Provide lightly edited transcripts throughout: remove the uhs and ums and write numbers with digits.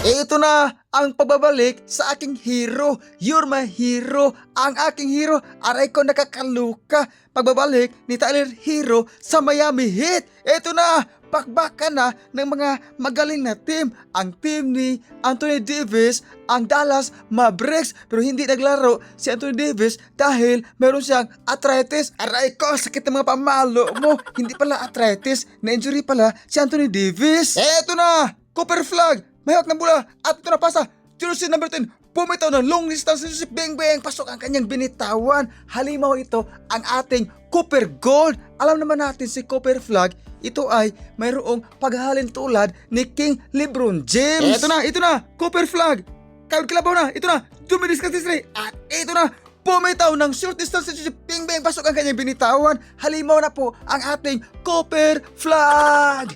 Ito na ang pagbabalik sa aking hero. You're my hero. Ang aking hero. Aray ko nakakaluka. Pagbabalik ni Tyler Hero sa Miami Heat. Ito na. Bakbakan na ng mga magaling na team. Ang team ni Anthony Davis, ang Dallas Mavericks. Pero hindi naglaro si Anthony Davis dahil meron siyang arthritis. Aray ko, sakit ng mga pamalo mo. Hindi pala arthritis, na-injury pala si Anthony Davis. Eto na, Cooper Flag, mahawak ng bola at ito na pasa. Jersey number 10, pumitaw ng long distance si Beng Beng. Pasok ang kanyang binitawan. Halimaw ito ang ating Cooper Gold. Alam naman natin si Cooper Flag, ito ay mayroong paghahalin tulad ni King LeBron James. Ito na, Cooper Flag. Kilabaw na, ito na, dumidiskarte sila. At ito na, pumitaw ng short distance si Beng Beng. Pasok ang kanyang binitawan. Halimaw na po ang ating Cooper Flag.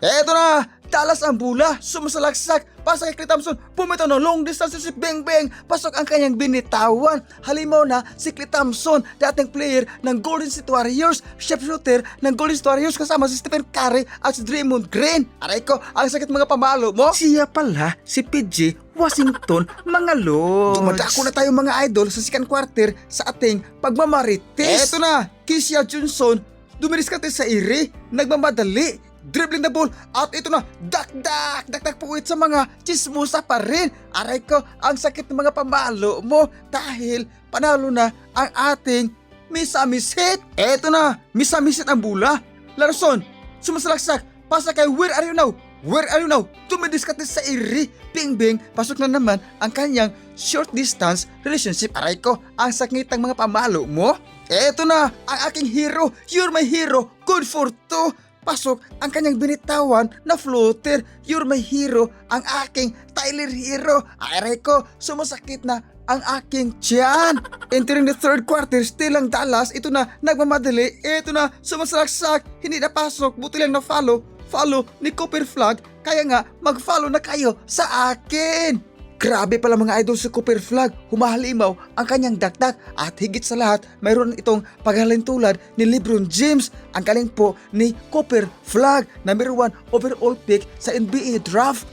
Ito na, Dallas ang bola, sumasalaksak, pasa kay Klay Thompson, pumitaw ng long distance si Beng Beng, pasok ang kanyang binitawan. Halimaw na si Klay Thompson, dating player ng Golden State Warriors, sharpshooter ng Golden State Warriors kasama si Stephen Curry at si Draymond Green. Aray ko, ang sakit mga pamalo mo. Siya pala si PJ Washington, mga lords. Dumadako na tayo mga idol sa second quarter sa ating pagmamarites. Eto na, Keisha Johnson, dumidiskarte sa iri, nagmamadali, dribbling the ball, at ito na, dakdak puwit sa mga chismosa pa rin. Aray ko, ang sakit ng mga pamalo mo dahil panalo na ang ating Misamis Heat. Eto na, Misamis Heat ang bula. Larson, sumasalaksak, pasa kay Where are you now? Tumidiskarte sa iri, Beng Beng, pasok na naman ang kanyang short distance relationship. Aray ko, ang sakit ng mga pamalo mo. Eto na, ang aking hero, you're my hero, good for two. Pasok ang kanyang binitawan na floater. You're my hero, ang aking Tyler Hero. Aray ko, sumasakit na ang aking tiyan. Entering the third quarter, still ang Dallas. Ito na, nagmamadali. Ito na, sumasalaksak. Hindi na pasok, buti lang na follow ni Cooper Flag. Kaya nga, mag-follow na kayo sa akin. Grabe pala mga idol si Cooper Flag, humahalimaw ang kanyang dakdak at higit sa lahat mayroon itong paghalin tulad ni LeBron James. Ang galing po ni Cooper Flag, number 1 overall pick sa NBA draft.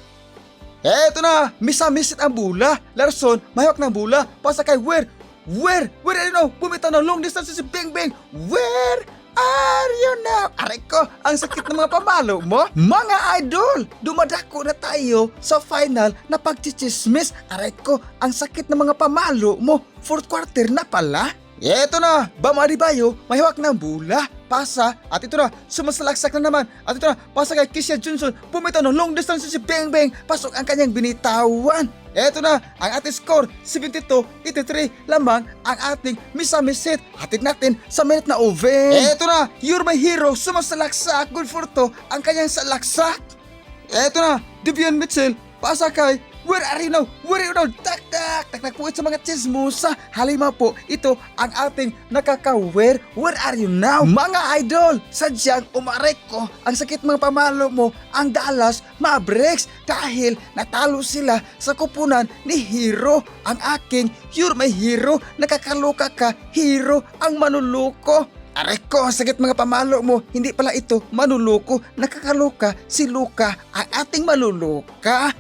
Eto na, Misamis ang bula. Larson, mahawak ng bula, pasa kay Where are you now? Bumitaw ng long distance si Beng Beng. Where are you now? Aray ko, ang sakit ng mga pamalo mo. Mga idol, dumadako na tayo sa final na pagchichismis. Aray ko, ang sakit ng mga pamalo mo. Fourth quarter na pala. Eto na, Bam Adebayo, may hawak ng bula, pasa, at ito na, sumasalaksak na naman. At ito na, pasa kay Keisha Johnson, pumitaw ng long distance si Beng Beng, pasok ang kanyang binitawan. Eto na, ang ating score, 72-83 lamang ang ating Misamis Heat. Hatid natin sa minute na over. Eto na, you're my hero, sumasalaksak, good for to, ang kanyang salaksak. Eto na, Devion Mitchell, pasa kay Where are you now? Dakdak po sa mga chismosa. Halima po, ito ang ating nakaka-where are you now? Mga idol, sadyang umaray ko ang sakit mga pamalo mo ang Dallas Mavericks dahil natalo sila sa kupunan ni Hero. Ang aking you're my hero, nakakaloka ka, hero ang manuluko. Aray ko, sakit mga pamalo mo. Hindi pala ito manuluko, nakakaloka si Luka, ang ating manuluka.